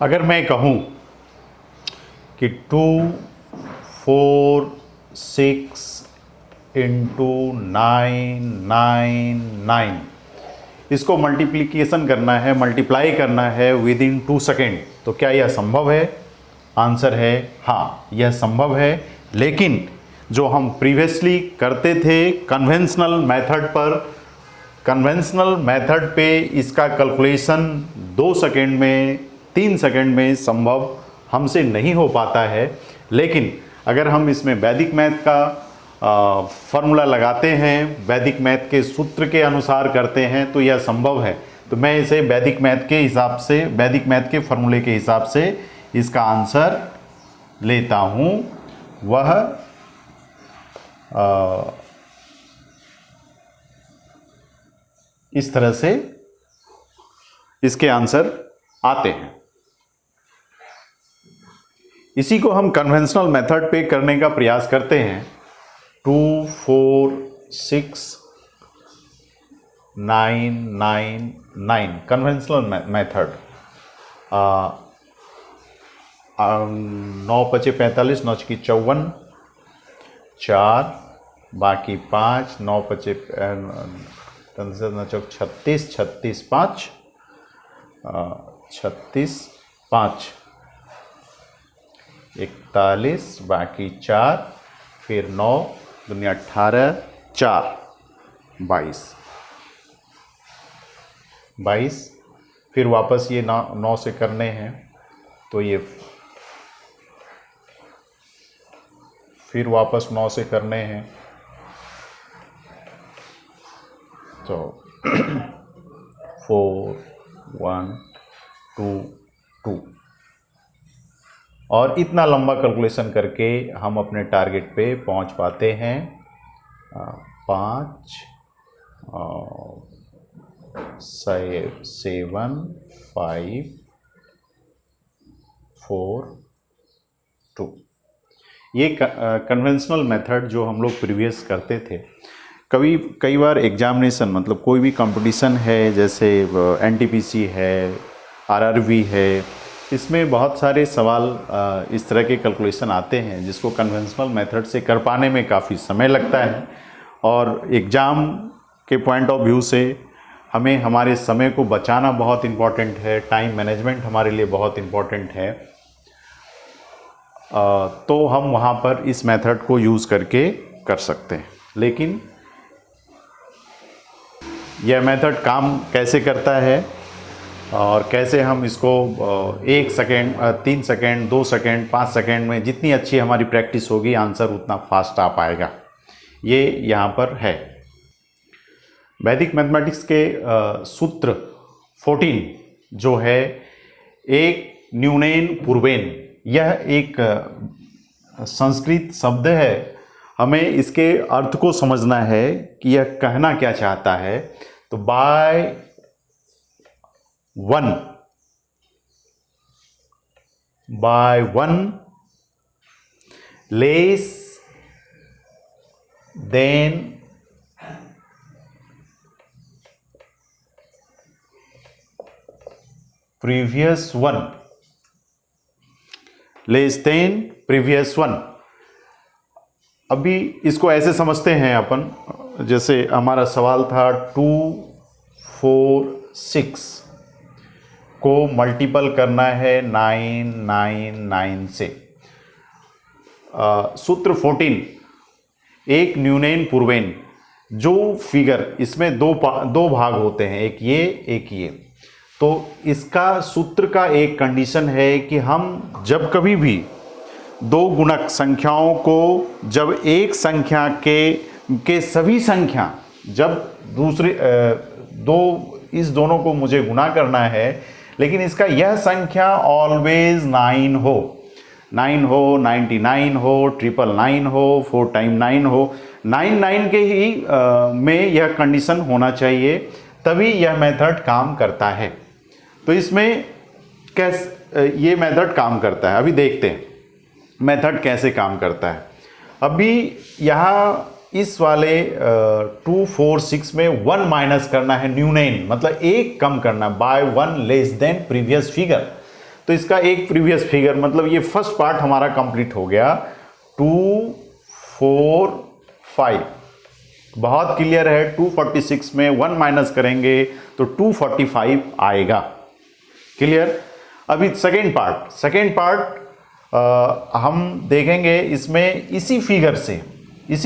अगर मैं कहूँ कि 246 इंटू 999 इसको मल्टीप्लिकेशन करना है, मल्टीप्लाई करना है विद इन 2 सेकेंड, तो क्या यह संभव है? आंसर है हाँ, यह संभव है। लेकिन जो हम प्रीवियसली करते थे कन्वेंशनल मेथड पे इसका कैलकुलेशन 2 सेकेंड में, 3 सेकेंड में संभव हमसे नहीं हो पाता है। लेकिन अगर हम इसमें वैदिक मैथ का फॉर्मूला लगाते हैं, वैदिक मैथ के सूत्र के अनुसार करते हैं, तो यह संभव है। तो मैं इसे वैदिक मैथ के हिसाब से, वैदिक मैथ के फॉर्मूले के हिसाब से इसका आंसर लेता हूँ। वह इस तरह से इसके आंसर आते हैं। इसी को हम कन्वेंशनल मेथड पे करने का प्रयास करते हैं। 246,999 कन्वेंशनल मेथड। 9 पचे 45, 9 की 54, 4 बाकी 5, 9 पचे 36, 36 5, 36 5, 41 बाकी 4, फिर 9 दुनिया 18, 4 22, फिर वापस ये 9 से करने हैं, तो ये फिर वापस 9 से करने हैं, तो 4 1 2 2, और इतना लंबा कैलकुलेशन करके हम अपने टारगेट पे पहुंच पाते हैं। 5 7 5 4 2। ये कन्वेंशनल मेथड जो हम लोग प्रीवियस करते थे। कई बार एग्जामिनेशन, मतलब कोई भी कंपटीशन है, जैसे एनटीपीसी है, आरआरबी है, इसमें बहुत सारे सवाल इस तरह के कैलकुलेशन आते हैं जिसको कन्वेंशनल मेथड से कर पाने में काफ़ी समय लगता है। और एग्ज़ाम के पॉइंट ऑफ व्यू से हमें हमारे समय को बचाना बहुत इम्पॉर्टेंट है, टाइम मैनेजमेंट हमारे लिए बहुत इम्पॉर्टेंट है। तो हम वहाँ पर इस मेथड को यूज़ करके कर सकते हैं। लेकिन यह मेथड काम कैसे करता है और कैसे हम इसको 1 सेकेंड, 3 सेकेंड, 2 सेकेंड, 5 सेकेंड में, जितनी अच्छी हमारी प्रैक्टिस होगी, आंसर उतना फास्ट आ पाएगा, ये यहाँ पर है। वैदिक मैथमेटिक्स के सूत्र 14 जो है, एक न्यूनेन पूर्वेन, यह एक संस्कृत शब्द है। हमें इसके अर्थ को समझना है कि यह कहना क्या चाहता है। तो by 1 less than previous one, less than previous one. अभी इसको ऐसे समझते हैं अपन, जैसे हमारा सवाल था 246 को मल्टीपल करना है 999 से। सूत्र 14 एक न्यूनेन पूर्वेन, जो फिगर, इसमें दो भाग होते हैं, एक ये एक ये। तो इसका सूत्र का एक कंडीशन है कि हम जब कभी भी दो गुणक संख्याओं को, जब एक संख्या के सभी संख्या, जब दूसरे इस दोनों को मुझे गुणा करना है, लेकिन इसका यह संख्या ऑलवेज 9 हो, 99 हो, 999 हो, 4 टाइम 9 हो, 99 के ही में यह कंडीशन होना चाहिए, तभी यह मेथड काम करता है। तो इसमें कैसे ये मेथड काम करता है, अभी देखते हैं मेथड कैसे काम करता है। अभी यहाँ इस वाले 246 में 1 माइनस करना है, न्यूनेन मतलब एक कम करना, by 1 less than previous figure. तो इसका एक प्रीवियस फिगर, मतलब ये फर्स्ट पार्ट हमारा कंप्लीट हो गया। 2 4 5 बहुत क्लियर है। 246 में 1 माइनस करेंगे तो 245 आएगा। क्लियर। अभी सेकेंड पार्ट हम देखेंगे, इसमें इसी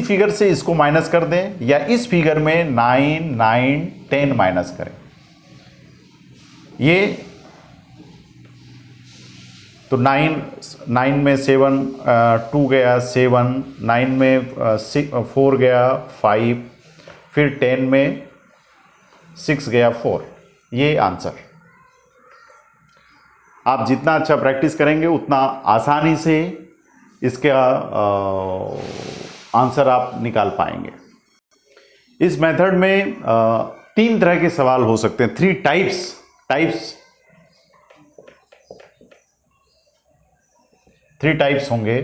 फिगर से इसको माइनस कर दें, या इस फिगर में 9 9 10 माइनस करें। ये तो 9 में 7 2 गया 7, 9 में 4 गया 5, फिर 10 में 6 गया 4। ये आंसर। आप जितना अच्छा प्रैक्टिस करेंगे उतना आसानी से इसका आंसर आप निकाल पाएंगे। इस मेथड में 3 तरह के सवाल हो सकते हैं। 3 टाइप्स होंगे।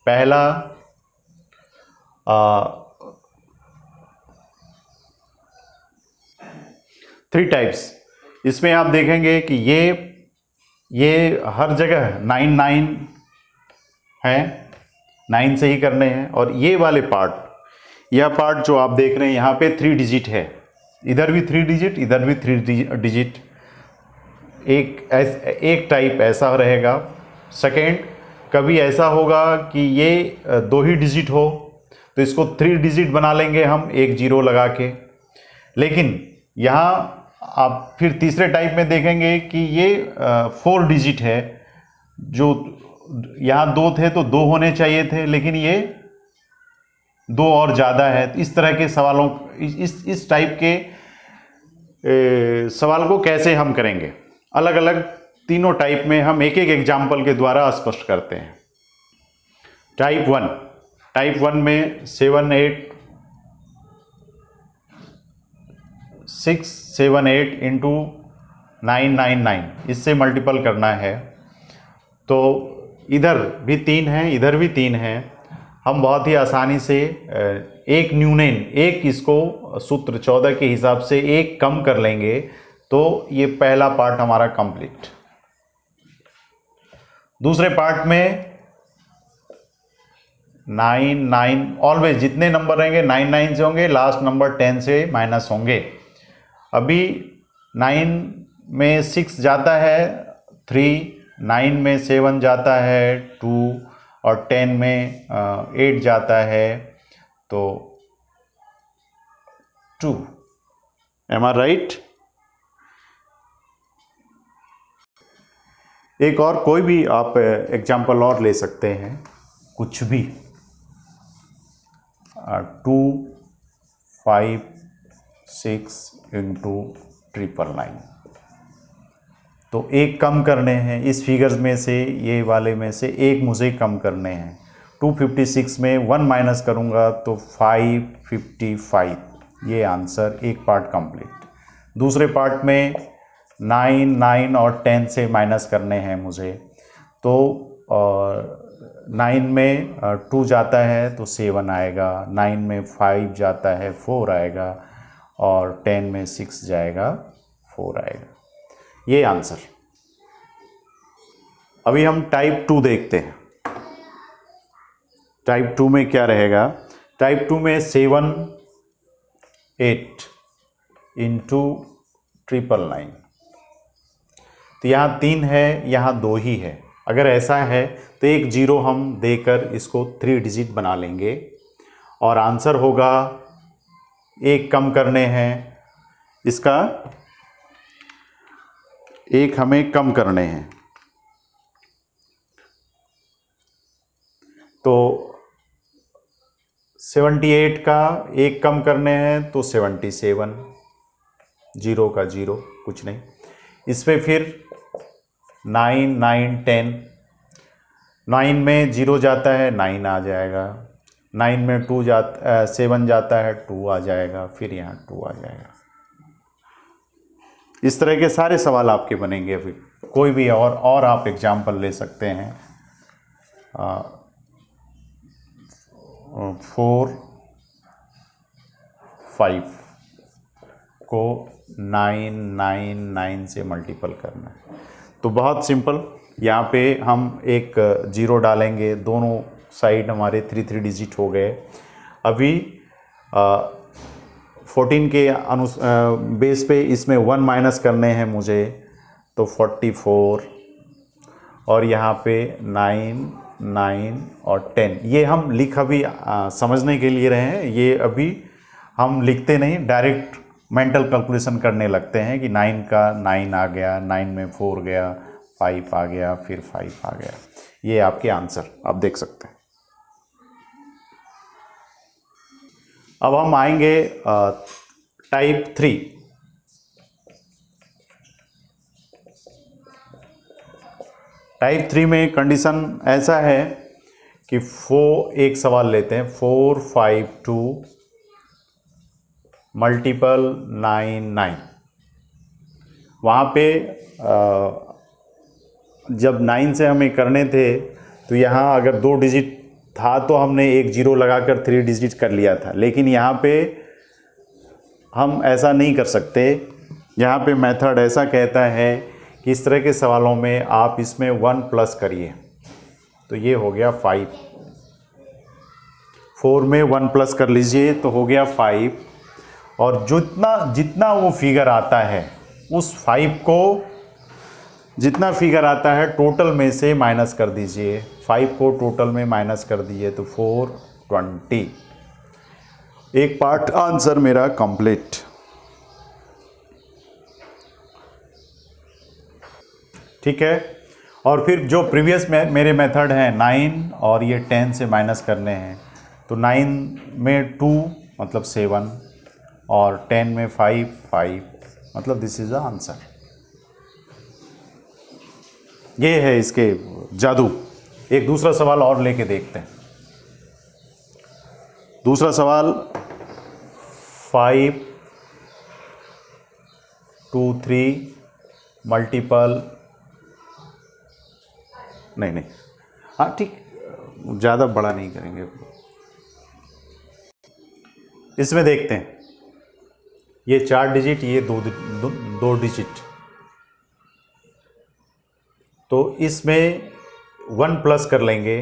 पहला थ्री टाइप्स, इसमें आप देखेंगे कि ये हर जगह 9 9 है, 9 से ही करने हैं। और ये वाले यह पार्ट जो आप देख रहे हैं यहाँ पे 3 डिजिट है, इधर भी 3 डिजिट, इधर भी 3 डिजिट। एक टाइप ऐसा रहेगा। सेकेंड, कभी ऐसा होगा कि ये 2 ही डिजिट हो, तो इसको 3 डिजिट बना लेंगे हम, एक 0 लगा के। लेकिन यहाँ आप फिर तीसरे टाइप में देखेंगे कि ये 4 डिजिट है, जो यहाँ 2 थे तो 2 होने चाहिए थे, लेकिन ये 2 और ज़्यादा है। इस तरह के सवालों, इस टाइप के सवाल को कैसे हम करेंगे, अलग अलग तीनों टाइप में हम एक एक एग्जाम्पल के द्वारा स्पष्ट करते हैं। टाइप 1 में 7 8 6 7 8 इंटू 9 9 9, इससे मल्टीपल करना है। तो इधर भी 3 है, इधर भी 3 है। हम बहुत ही आसानी से एक इसको सूत्र 14 के हिसाब से एक कम कर लेंगे, तो ये पहला पार्ट हमारा कंप्लीट। दूसरे पार्ट में 9 9, ऑलवेज जितने नंबर रहेंगे 9 9 से होंगे, लास्ट नंबर 10 से माइनस होंगे। अभी 9 में 6 जाता है 3, 9 में 7 जाता है 2, और 10 में 8 जाता है तो 2। एम आई राइट? एक और कोई भी आप एग्जाम्पल और ले सकते हैं, कुछ भी। 2 5 6 इंटू 999, तो एक कम करने हैं इस फिगर्स में से, ये वाले में से एक मुझे कम करने हैं। 256 में 1 माइनस करूंगा तो 555, ये आंसर। एक पार्ट कंप्लीट। दूसरे पार्ट में 9 9 और 10 से माइनस करने हैं मुझे, तो 9 में 2 जाता है तो 7 आएगा, 9 में 5 जाता है 4 आएगा, और 10 में 6 जाएगा 4 आएगा। ये आंसर। अभी हम टाइप 2 देखते हैं। टाइप 2 में क्या रहेगा? टाइप 2 में 7 8 इंटू 999, तो यहाँ 3 है, यहाँ 2 ही है। अगर ऐसा है तो एक 0 हम देकर इसको 3 डिजिट बना लेंगे, और आंसर होगा, एक कम करने हैं इसका, एक हमें कम करने हैं, तो 78 का एक कम करने हैं तो 77, 0 का 0, कुछ नहीं। इसमें फिर 9 9 10, 9 में 0 जाता है 9 आ जाएगा, 9 में 7 जाता है 2 आ जाएगा, फिर यहाँ 2 आ जाएगा। इस तरह के सारे सवाल आपके बनेंगे। अभी कोई भी और आप एग्जाम्पल ले सकते हैं। 4 5 को 9 9 9 से मल्टीपल करना है, तो बहुत सिंपल, यहाँ पे हम एक 0 डालेंगे, दोनों साइड हमारे 3 डिजिट हो गए। अभी 14 के बेस पे इसमें 1 माइनस करने हैं मुझे, तो 44, और यहाँ पे 9, 9 और 10। ये हम लिख अभी समझने के लिए रहे हैं, ये अभी हम लिखते नहीं, डायरेक्ट मेंटल कैलकुलेशन करने लगते हैं कि 9 का 9 आ गया, 9 में 4 गया, 5 आ गया, फिर 5 आ गया। ये आपके आंसर आप देख सकते हैं। अब हम आएंगे टाइप 3। टाइप 3 में कंडीशन ऐसा है कि एक सवाल लेते हैं, 4, 5, 2 मल्टीपल 9, 9। वहाँ पे जब 9 से हमें करने थे तो यहाँ अगर 2 डिजिट था तो हमने एक 0 लगाकर 3 डिजिट कर लिया था, लेकिन यहाँ पे हम ऐसा नहीं कर सकते। यहाँ पे मेथड ऐसा कहता है कि इस तरह के सवालों में आप इसमें 1 प्लस करिए, तो ये हो गया 5। 4 में 1 प्लस कर लीजिए तो हो गया 5, और जितना वो फिगर आता है उस 5 को, जितना फिगर आता है टोटल में से माइनस कर दीजिए। 5 को टोटल में माइनस कर दिए तो 420। एक पार्ट आंसर मेरा कंप्लीट। ठीक है, और फिर जो प्रीवियस मेरे मेथड हैं 9 और ये 10 से माइनस करने हैं, तो 9 में 2 मतलब 7 और 10 में 5, 5 मतलब दिस इज द आंसर। ये है इसके जादू। एक दूसरा सवाल और लेके देखते हैं। दूसरा सवाल 5, 2, 3 मल्टीपल, नहीं, हाँ ठीक, ज़्यादा बड़ा नहीं करेंगे। इसमें देखते हैं, ये 4 डिजिट, ये 2 डिजिट, तो इसमें 1 प्लस कर लेंगे।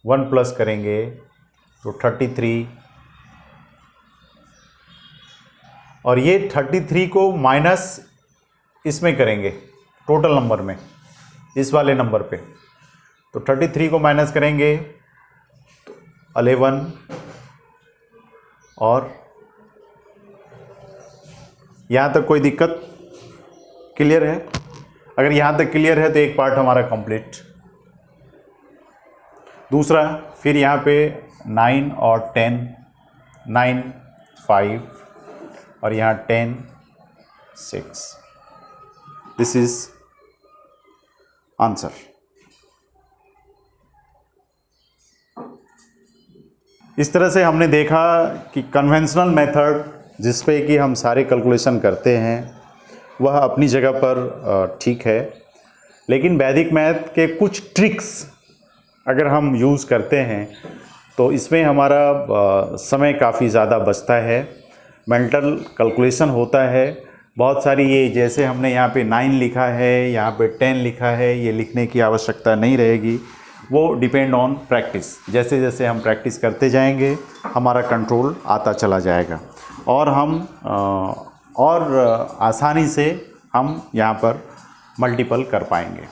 1 प्लस करेंगे तो 33, और ये 33 को माइनस इसमें करेंगे टोटल नंबर में, इस वाले नंबर पे, तो 33 को माइनस करेंगे तो 11, और यहाँ तक कोई दिक्कत? क्लियर है? अगर यहाँ तक क्लियर है तो एक पार्ट हमारा कंप्लीट। दूसरा, फिर यहाँ पे 9 और 10, 9, 5 और यहाँ 10, 6, दिस इज आंसर। इस तरह से हमने देखा कि कन्वेंशनल मेथड जिस पे कि हम सारे कैलकुलेशन करते हैं वह अपनी जगह पर ठीक है, लेकिन वैदिक मैथ के कुछ ट्रिक्स अगर हम यूज़ करते हैं तो इसमें हमारा समय काफ़ी ज़्यादा बचता है, मेंटल कैलकुलेशन होता है बहुत सारी। ये जैसे हमने यहाँ पे 9 लिखा है, यहाँ पे 10 लिखा है, ये लिखने की आवश्यकता नहीं रहेगी, वो डिपेंड ऑन प्रैक्टिस। जैसे जैसे हम प्रैक्टिस करते जाएंगे हमारा कंट्रोल आता चला जाएगा, और हम और आसानी से हम यहाँ पर मल्टीपल कर पाएंगे।